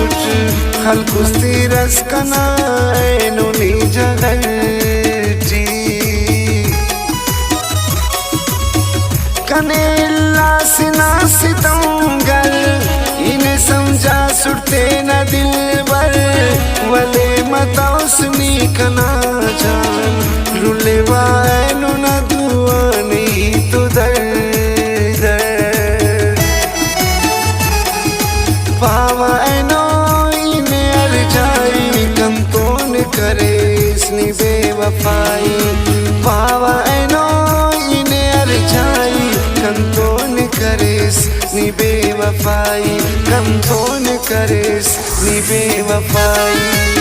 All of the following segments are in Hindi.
सुट खलकुस्ती रस कना नुनी जगटी कने लासिना सितमगर इन्हें समझा सुटते न दिल बर वले मताउसनी कना जान रुले वायनु न दुआ नहीं तो दर पावा एनो इन्हें अर्जाई कंतोन करे इसनी बेवफाई पावा एनो इन्हें अर्जाई कंतोन करे इसनी बेवफाई कंतोन करे इसनी बेवफाई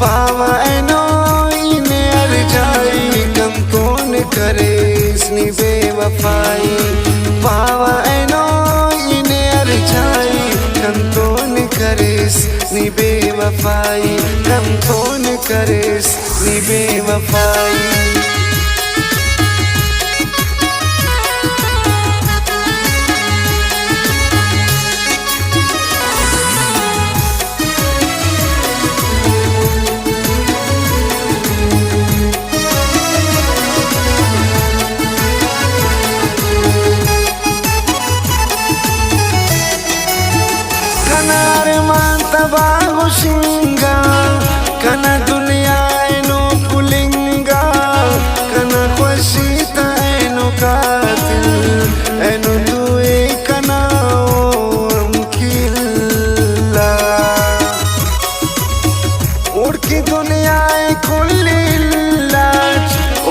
पावा एनो इन्हें अर्जाई कंतोन करे इसनी बेवफाई पावा एनो इन्हें अर्जाई कंतोन करे इसनी बेवफाई कंतोन करे इसनी बेवफाई बागुशिंगा कना दुनिया एनो पुलिंगा कना खुशीता एनो कातिल एनो दुए कना किल्ला उड़ की दुनिया कुल्लिल्ला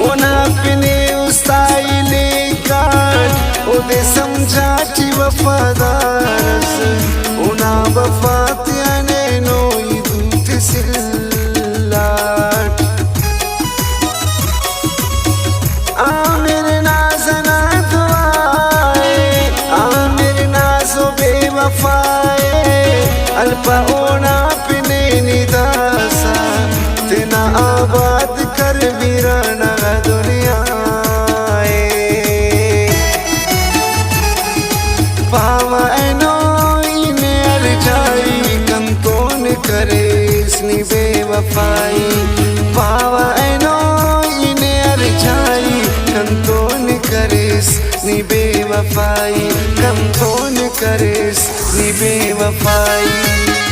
ओना पिने उस्ताइले काट ओदे समझाटी वफादारस ओना वफात अल्पा ओना पिने निदासा तेना आबाद कर वीराना दुनिया पावा एनो इन्हें अर्जाई कंतोन करे इसनी बेवफाई पावा एनो इन्हें अर्जाई कंतोन करे इसनी बेवफाई कंतोन करे इसनी बेवफाई